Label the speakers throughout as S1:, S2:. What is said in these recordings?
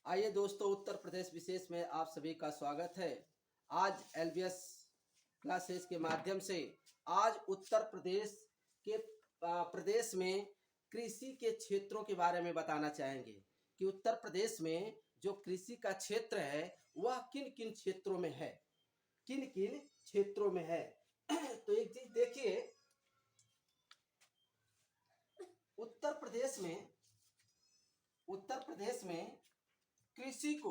S1: आइए दोस्तों, उत्तर प्रदेश विशेष में आप सभी का स्वागत है। आज एलबीएस क्लासेस के माध्यम से आज उत्तर प्रदेश के प्रदेश में कृषि के क्षेत्रों के बारे में बताना चाहेंगे कि उत्तर प्रदेश में जो कृषि का क्षेत्र है वह किन किन क्षेत्रों में है, किन किन क्षेत्रों में है। तो एक चीज देखिए, उत्तर प्रदेश में कृषि को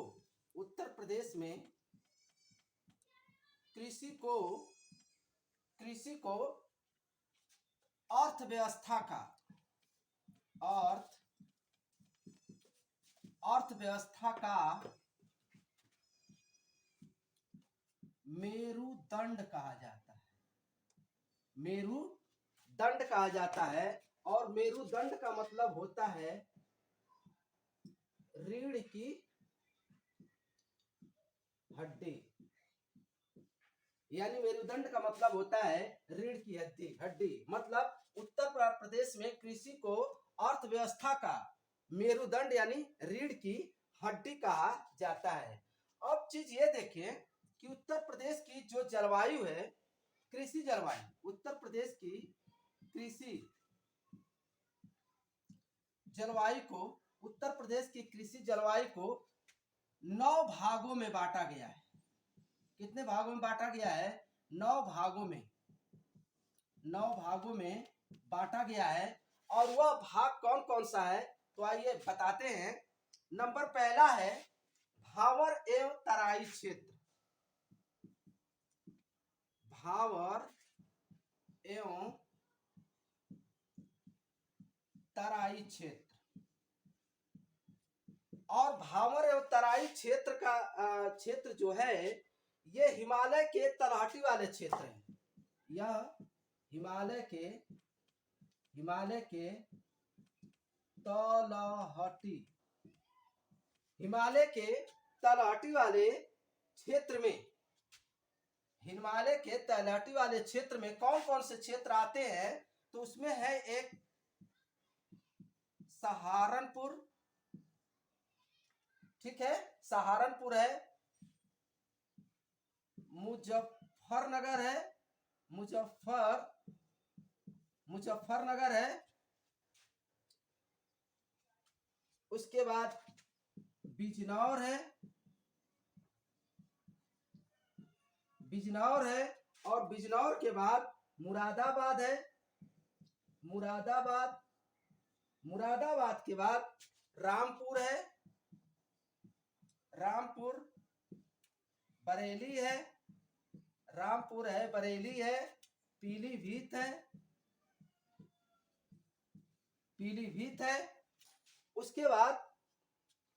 S1: उत्तर प्रदेश में कृषि को अर्थव्यवस्था का मेरुदंड कहा जाता है। मेरुदंड कहा जाता है और मेरुदंड का मतलब होता है रीढ़ की हड्डी, यानी मेरुदंड का मतलब होता है रीढ़ की हड्डी। मतलब उत्तर प्रदेश में कृषि को अर्थव्यवस्था का मेरुदंड यानी रीढ़ की हड्डी कहा जाता है। अब चीज ये देखिए कि उत्तर प्रदेश की जो जलवायु है, कृषि जलवायु, उत्तर प्रदेश की कृषि जलवायु को 9 भागों में बांटा गया है। कितने भागों में बांटा गया है? 9 भागों में बांटा गया है। और वह भाग कौन कौन सा है तो आइए बताते हैं। नंबर पहला है भावर एवं तराई क्षेत्र। भावर एवं तराई क्षेत्र। और भावर एवं तराई क्षेत्र का क्षेत्र जो है ये हिमालय के तलहटी वाले क्षेत्र हैं। यह हिमालय के तलहटी वाले क्षेत्र में कौन कौन से क्षेत्र आते हैं तो उसमें है एक सहारनपुर, ठीक है, सहारनपुर है, मुजफ्फरनगर है, उसके बाद बिजनौर है और बिजनौर के बाद मुरादाबाद है। मुरादाबाद के बाद रामपुर है, बरेली है, पीलीभीत है, उसके बाद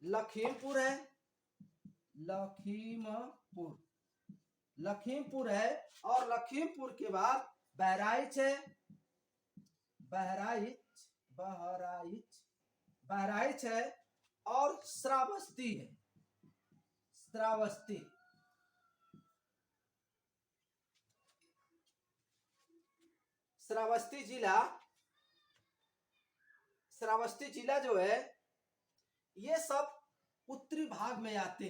S1: लखीमपुर है और लखीमपुर के बाद बहराइच है और श्रावस्ती है। श्रावस्ती जिला जो है ये सब उत्तरी भाग में आते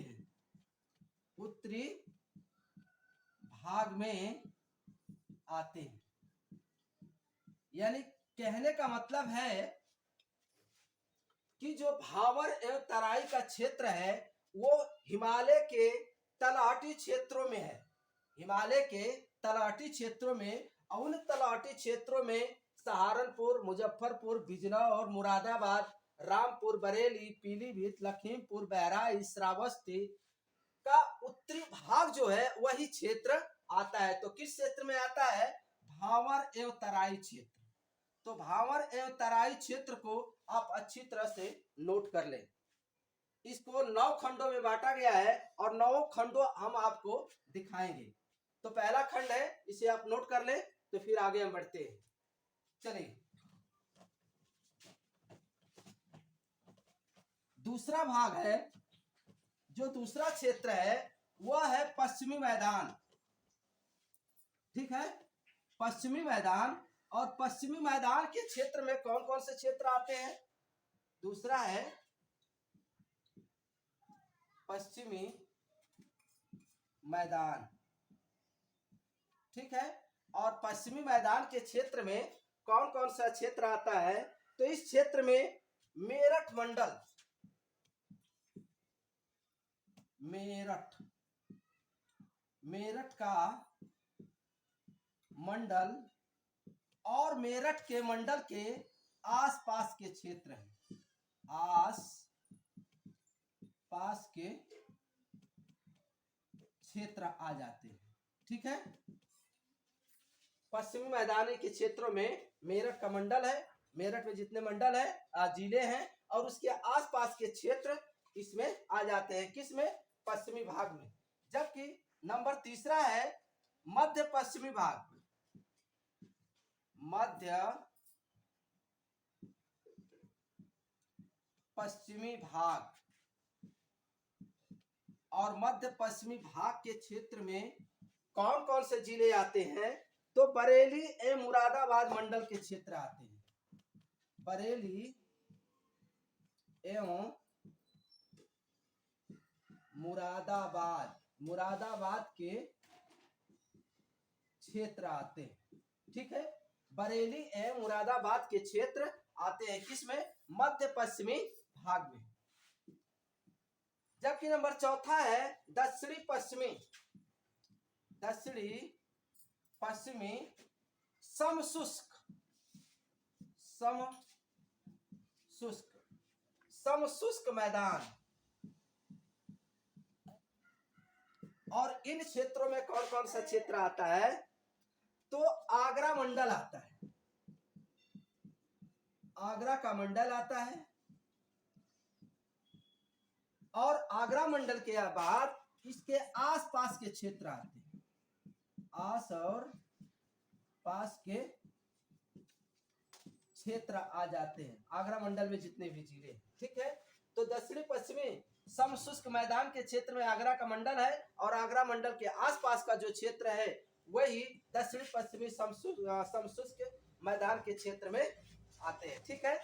S1: हैं। यानी कहने का मतलब है कि जो भावर एवं तराई का क्षेत्र है वो हिमालय के तलहटी क्षेत्रों में है। उन तलहटी क्षेत्रों में सहारनपुर, मुजफ्फरपुर, बिजनौर, मुरादाबाद, रामपुर, बरेली, पीलीभीत, लखीमपुर, बहराइच, श्रावस्ती का उत्तरी भाग जो है वही क्षेत्र आता है। तो किस क्षेत्र में आता है? भावर एवं तराई क्षेत्र। तो भावर एवं तराई क्षेत्र को आप अच्छी तरह से नोट कर लें। इसको 9 खंडों में बांटा गया है और 9 खंडों हम आपको दिखाएंगे। तो पहला खंड है, इसे आप नोट कर लें तो फिर आगे हम बढ़ते हैं। चलिए, दूसरा भाग है, जो दूसरा क्षेत्र है वह है पश्चिमी मैदान, ठीक है, पश्चिमी मैदान। और पश्चिमी मैदान के क्षेत्र में कौन कौन से क्षेत्र आते हैं? दूसरा है पश्चिमी मैदान, ठीक है। और पश्चिमी मैदान के क्षेत्र में कौन कौन सा क्षेत्र आता है, तो इस क्षेत्र में मेरठ मंडल, मेरठ का मंडल और मेरठ के मंडल के आसपास के क्षेत्र हैं, आस पास के क्षेत्र आ जाते हैं, ठीक है। पश्चिमी मैदानी के क्षेत्रों में मेरठ का मंडल है, मेरठ में जितने मंडल है जिले हैं और उसके आसपास के क्षेत्र इसमें आ जाते हैं, किसमें, पश्चिमी भाग में। जबकि नंबर तीसरा है मध्य पश्चिमी भाग, मध्य पश्चिमी भाग। और मध्य पश्चिमी भाग के क्षेत्र में कौन कौन से जिले आते हैं, तो बरेली एवं मुरादाबाद मंडल के क्षेत्र आते हैं, बरेली एवं मुरादाबाद के क्षेत्र आते हैं, ठीक है। बरेली एवं मुरादाबाद के क्षेत्र आते हैं किसमें, मध्य पश्चिमी भाग में। जबकि नंबर चौथा है दक्षिणी पश्चिमी समशुष्क मैदान। और इन क्षेत्रों में कौन कौन सा क्षेत्र आता है, तो आगरा मंडल आता है, आगरा का मंडल आता है। और आगरा मंडल के बाद इसके आसपास के क्षेत्र आते हैं, आस और पास के क्षेत्र आ जाते हैं आगरा मंडल में जितने भी जिले, ठीक है। तो दक्षिणी पश्चिमी समशुष्क मैदान के क्षेत्र में आगरा का मंडल है और आगरा मंडल के आसपास का जो क्षेत्र है वही दक्षिणी पश्चिमी समशुष्क मैदान के क्षेत्र में आते हैं, ठीक है।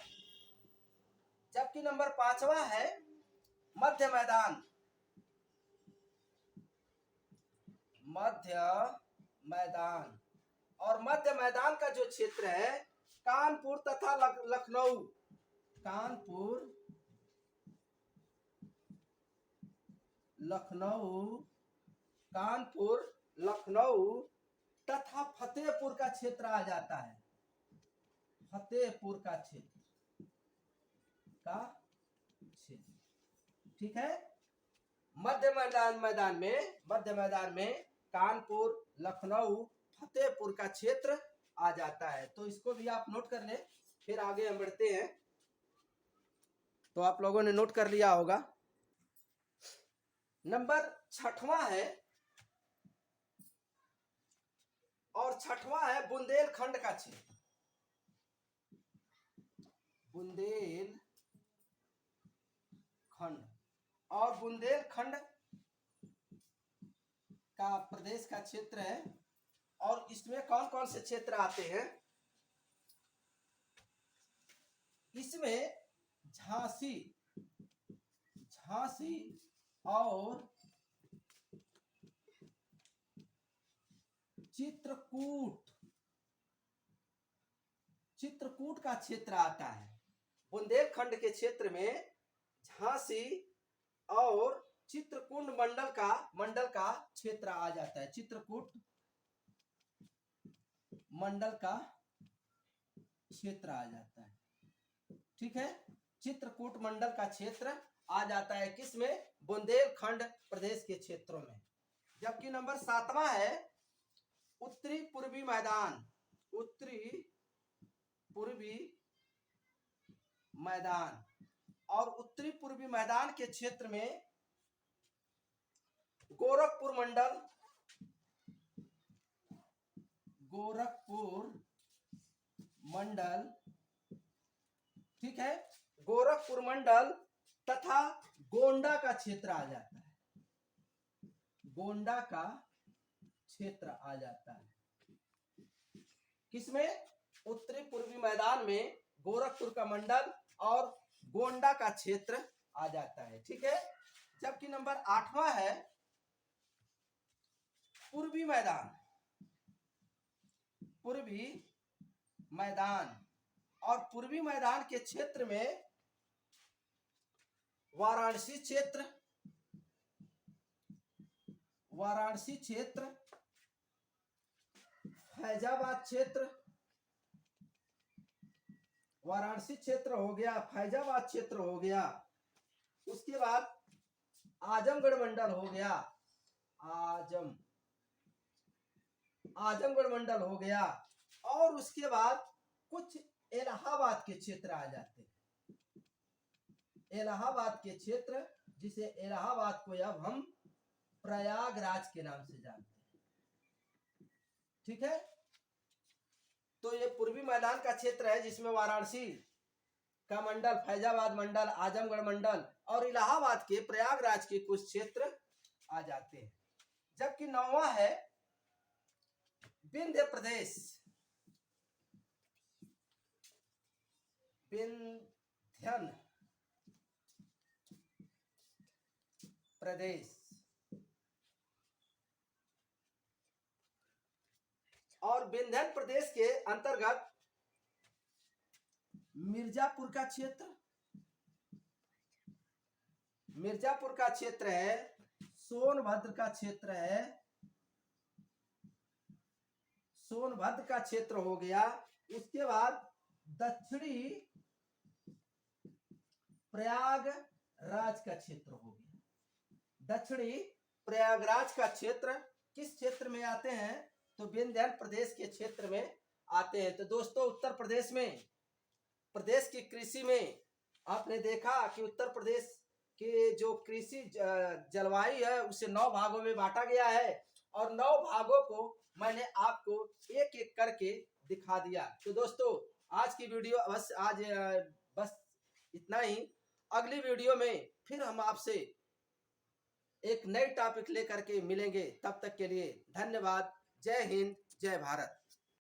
S1: जबकि नंबर पांचवा है मध्य मैदान। और मध्य मैदान का जो क्षेत्र है कानपुर तथा लखनऊ तथा फतेहपुर का क्षेत्र आ जाता है, फतेहपुर का क्षेत्र ठीक है। मध्य मैदान में कानपुर, लखनऊ, फतेहपुर का क्षेत्र आ जाता है। तो इसको भी आप नोट कर ले, फिर आगे हम बढ़ते हैं। तो आप लोगों ने नोट कर लिया होगा। नंबर छठवां है, और छठवां है बुंदेलखंड का क्षेत्र, बुंदेलखंड। और बुंदेलखंड का प्रदेश का क्षेत्र है और इसमें कौन कौन से क्षेत्र आते हैं, इसमें झांसी और चित्रकूट का क्षेत्र आता है। बुंदेलखंड के क्षेत्र में झांसी और चित्रकूट मंडल का क्षेत्र आ जाता है, चित्रकूट मंडल का क्षेत्र आ जाता है, ठीक है। चित्रकूट मंडल का क्षेत्र आ जाता है किसमें, बुंदेलखंड प्रदेश के क्षेत्रों में। जबकि नंबर सातवां है उत्तरी पूर्वी मैदान। और उत्तरी पूर्वी मैदान के क्षेत्र में गोरखपुर मंडल, ठीक है, गोरखपुर मंडल तथा गोंडा का क्षेत्र आ जाता है, गोंडा का क्षेत्र आ जाता है किसमें, उत्तरी पूर्वी मैदान में गोरखपुर का मंडल और गोंडा का क्षेत्र आ जाता है, ठीक है। जबकि नंबर 8वां है पूर्वी मैदान। पूर्वी मैदान, और पूर्वी मैदान के क्षेत्र में वाराणसी क्षेत्र, वाराणसी क्षेत्र, फैजाबाद क्षेत्र, वाराणसी क्षेत्र हो गया, फैजाबाद क्षेत्र हो गया, उसके बाद आजमगढ़ मंडल हो गया, आजमगढ़ मंडल हो गया, और उसके बाद कुछ इलाहाबाद के क्षेत्र आ जाते हैं। इलाहाबाद के क्षेत्र, जिसे इलाहाबाद को अब हम प्रयागराज के नाम से जानते हैं। ठीक है, तो ये पूर्वी मैदान का क्षेत्र है जिसमें वाराणसी का मंडल, फैजाबाद मंडल, आजमगढ़ मंडल और इलाहाबाद के प्रयागराज के कुछ क्षेत्र आ जाते हैं। जबकि 9वां है विंध्य प्रदेश। विंध्यन प्रदेश, और विंध्यन प्रदेश के अंतर्गत मिर्जापुर का क्षेत्र, मिर्जापुर का क्षेत्र है, सोनभद्र का क्षेत्र है, सोनभद्र का क्षेत्र हो गया, उसके बाद दक्षिणी प्रयागराज का क्षेत्र हो गया। दक्षिणी प्रयागराज का क्षेत्र किस क्षेत्र में आते हैं? तो विंध्य प्रदेश के क्षेत्र में आते हैं। तो दोस्तों, उत्तर प्रदेश में, प्रदेश की कृषि में आपने देखा कि उत्तर प्रदेश के जो कृषि जलवायु है उसे 9 भागों में बांटा गया है, और 9 भागों को मैंने आपको एक एक करके दिखा दिया। तो दोस्तों, आज की वीडियो आज बस इतना ही। अगली वीडियो में फिर हम आपसे एक नई टॉपिक लेकर के मिलेंगे। तब तक के लिए धन्यवाद। जय हिंद, जय भारत।